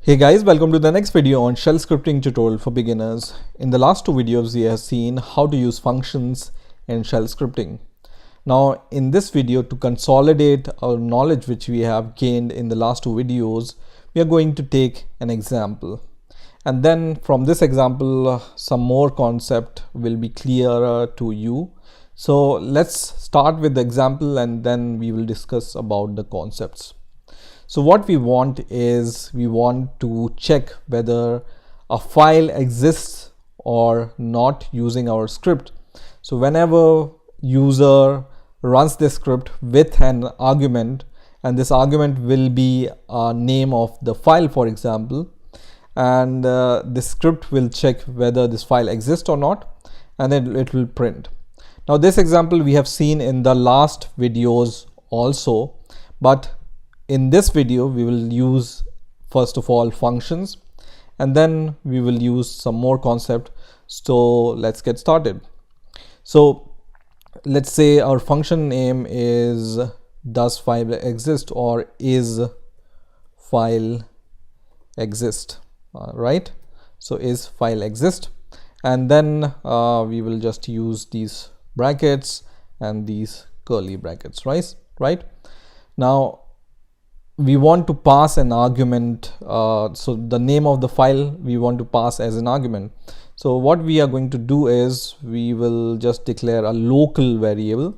Hey guys, welcome to the next video on shell scripting tutorial for beginners. In the last two videos, we have seen how to use functions in shell scripting. Now, in this video, to consolidate our knowledge which we have gained in the last two videos, we are going to take an example. And then from this example, some more concept will be clearer to you. So let's start with the example and then we will discuss about the concepts. So what we want is we want to check whether a file exists or not using our script. So whenever user runs this script with an argument, and this argument will be a name of the file, for example, and this script will check whether this file exists or not, and then it will print. Now this example we have seen in the last videos also, but in this video we will use first of all functions and then we will use some more concept. So let's get started. So let's say our function name is does file exist or is file exist, right? So is file exist, and then we will just use these brackets and these curly brackets, right? Now we want to pass an argument, so the name of the file we want to pass as an argument. So what we are going to do is we will just declare a local variable.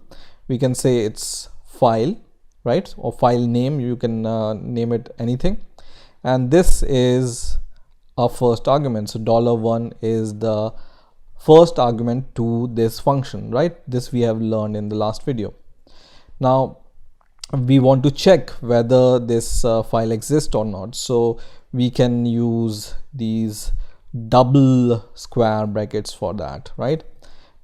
We can say it's file, right, or file name. You can name it anything, and this is our first argument. So $1 is the first argument to this function, right? This we have learned in the last video. Now we want to check whether this file exists or not, so we can use these double square brackets for that, right?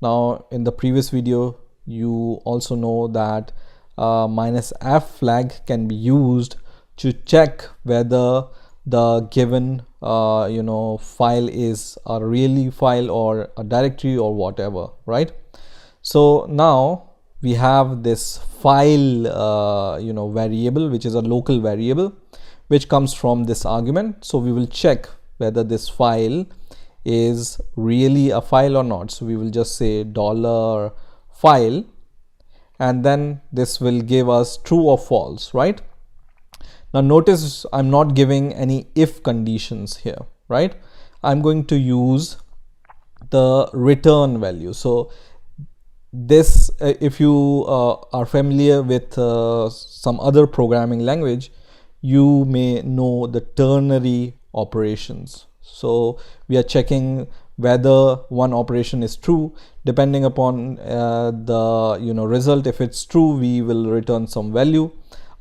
Now in the previous video you also know that -f flag can be used to check whether the given file is a really file or a directory or whatever, right? So now we have this file variable, which is a local variable which comes from this argument. So we will check whether this file is really a file or not. So we will just say $file, and then this will give us true or false, right? Now notice I'm not giving any if conditions here, right? I'm going to use the return value. So this if you are familiar with some other programming language, you may know the ternary operations. So we are checking whether one operation is true. Depending upon the result, if it's true we will return some value,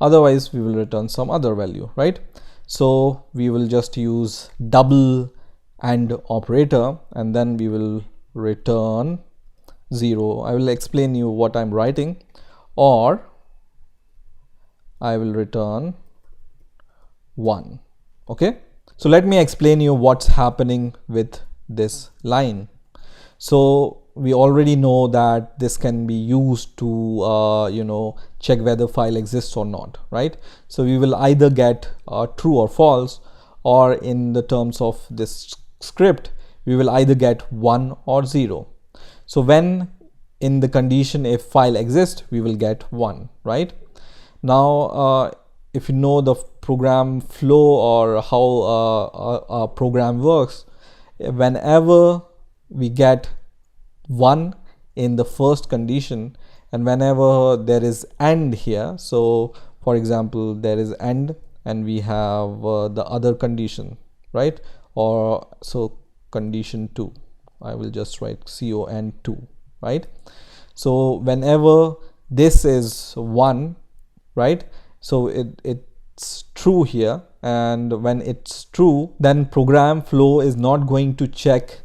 otherwise we will return some other value, right? So we will just use double AND operator and then we will return 0. I will explain you what I'm writing, or I will return 1. Okay, so let me explain you what's happening with this line. So we already know that this can be used to check whether file exists or not, right? So we will either get true or false, or in the terms of this script we will either get 1 or 0. So when in the condition if file exists, we will get 1, right? Now if you know the program flow or how a program works, whenever we get 1 in the first condition and whenever there is AND here, so for example there is AND and we have the other condition, right? Or so condition 2, I will just write CON2, right? So whenever this is 1, right, so it's true here, and when it's true then program flow is not going to check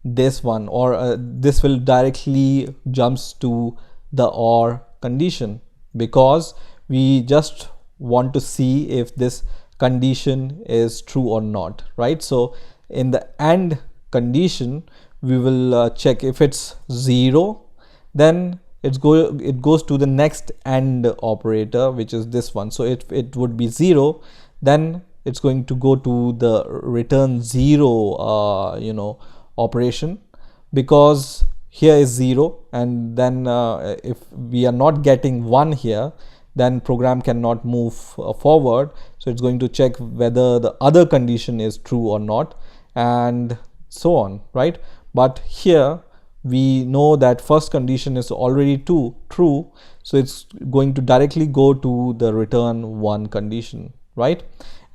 this one, or this will directly jumps to the OR condition, because we just want to see if this condition is true or not, right? So in the AND condition we will check if it's 0, then it goes to the next AND operator, which is this one. So it would be 0, then it's going to go to the return 0 operation, because here is 0, and then if we are not getting 1 here, then program cannot move forward. So it's going to check whether the other condition is true or not, and so on, right? But here we know that first condition is already true, so it's going to directly go to the return 1 condition, right?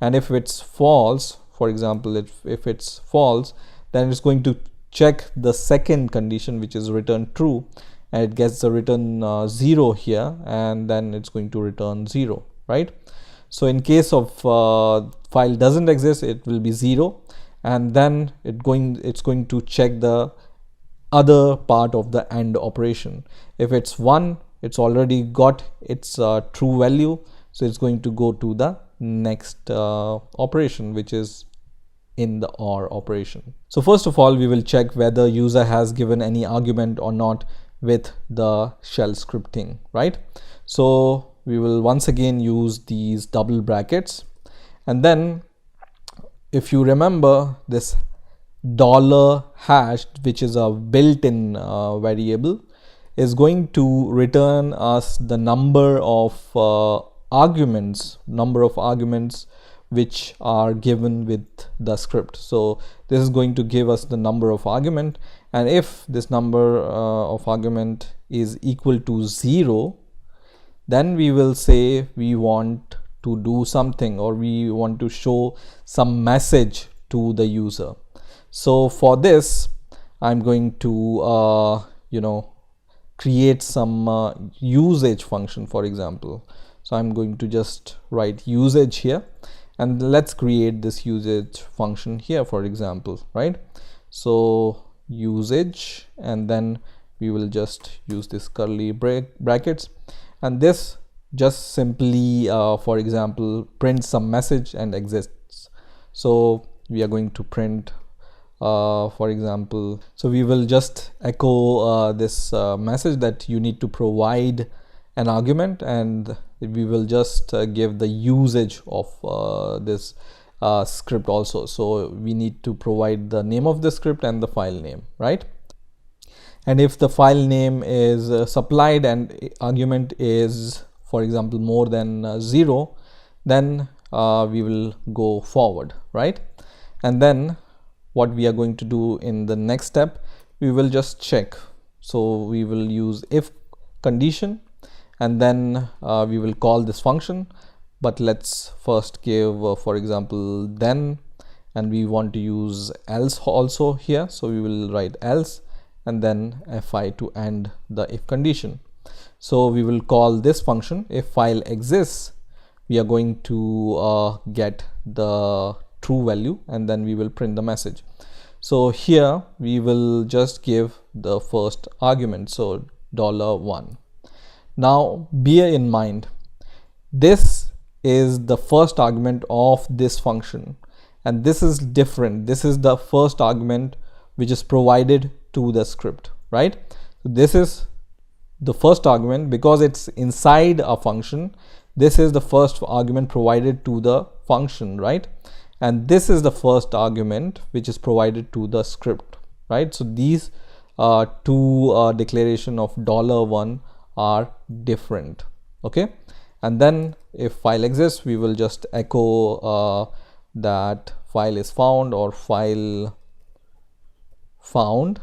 And if it's false, for example, if it's false, then it's going to check the second condition, which is return true, and it gets the return 0 here, and then it's going to return 0, right? So in case of file doesn't exist, it will be 0, and then it's going to check the other part of the AND operation. If it's 1, it's already got its true value, so it's going to go to the next operation, which is in the OR operation. So first of all, we will check whether user has given any argument or not with the shell scripting, right? So we will once again use these double brackets, and then if you remember, this $hash, which is a built-in variable, is going to return us the number of arguments which are given with the script. So this is going to give us the number of argument, and if this number of argument is equal to 0, then we will say we want to do something, or we want to show some message to the user. So for this, I'm going to create some usage function, for example. So I'm going to just write usage here, and let's create this usage function here, for example, right? So usage, and then we will just use this curly brackets, and this just simply for example prints some message and exists. So we are going to print for example, so we will just echo this message that you need to provide an argument, and we will just give the usage of this script also. So we need to provide the name of the script and the file name, right? And if the file name is supplied and argument is, for example, more than 0, then we will go forward, right? And then what we are going to do in the next step, we will just check. So we will use if condition, and then we will call this function, but let's first give for example then, and we want to use else also here, so we will write else and then fi to end the if condition. So we will call this function. If file exists, we are going to get the true value, and then we will print the message. So here we will just give the first argument, so $1. Now bear in mind, this is the first argument of this function, and this is different. This is the first argument which is provided to the script, right? So this is the first argument because it's inside a function. This is the first argument provided to the function, right? And this is the first argument which is provided to the script, right? So these two declaration of $1 are different, okay? And then if file exists, we will just echo that file is found or file found.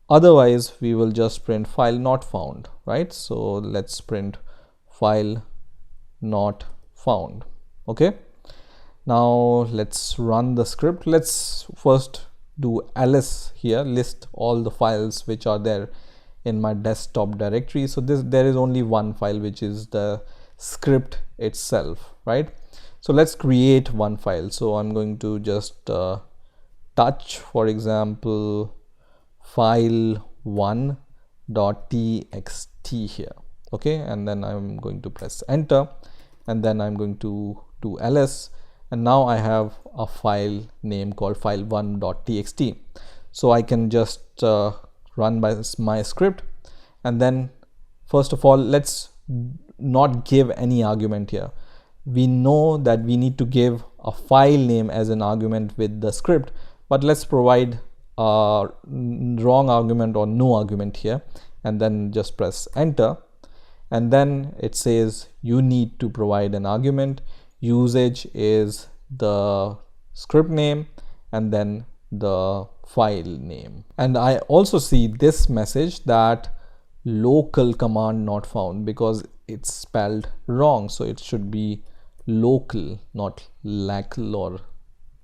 Otherwise we will just print file not found, right? So let's print file not found, okay? Now let's run the script. Let's first do ls here, list all the files which are there in my desktop directory. So there is only one file, which is the script itself, right? So let's create one file. So I'm going to just touch, for example, file1.txt here, okay? And then I'm going to press enter, and then I'm going to do ls, and now I have a file name called file1.txt. So I can just run my script, and then first of all, let's not give any argument here. we know that we need to give a file name as an argument with the script, but let's provide a wrong argument or no argument here, and then just press enter. And then it says you need to provide an argument. Usage is the script name and then the file name. And I also see this message that local command not found because it's spelled wrong. So it should be local, not lacal or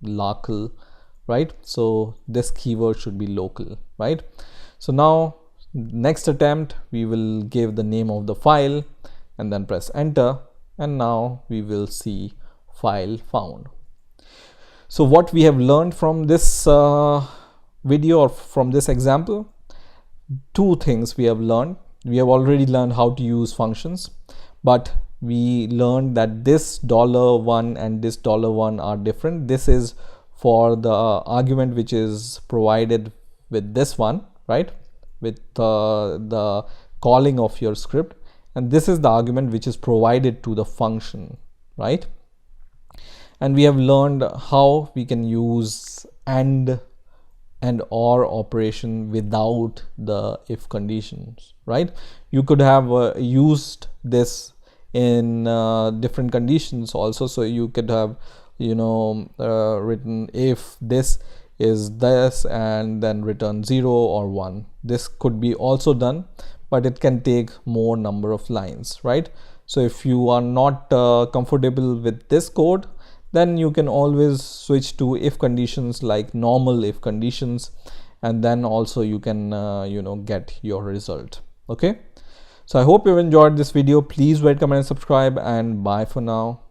lacal, right? So this keyword should be local, right? So now next attempt, we will give the name of the file and then press enter. And now we will see file found. So what we have learned from this video or from this example, two things we have learned. We have already learned how to use functions, but we learned that this $1 and this $1 are different. This is for the argument which is provided with this one, right? With the calling of your script, and this is the argument which is provided to the function, right? And we have learned how we can use and or operation without the if conditions, right? You could have used this in different conditions also. So you could have, written if this is this and then return 0 or 1. This could be also done, but it can take more number of lines, right? So if you are not comfortable with this code, then you can always switch to if conditions like normal if conditions, and then also you can get your result. Okay, so I hope you've enjoyed this video. Please rate, comment and subscribe, and bye for now.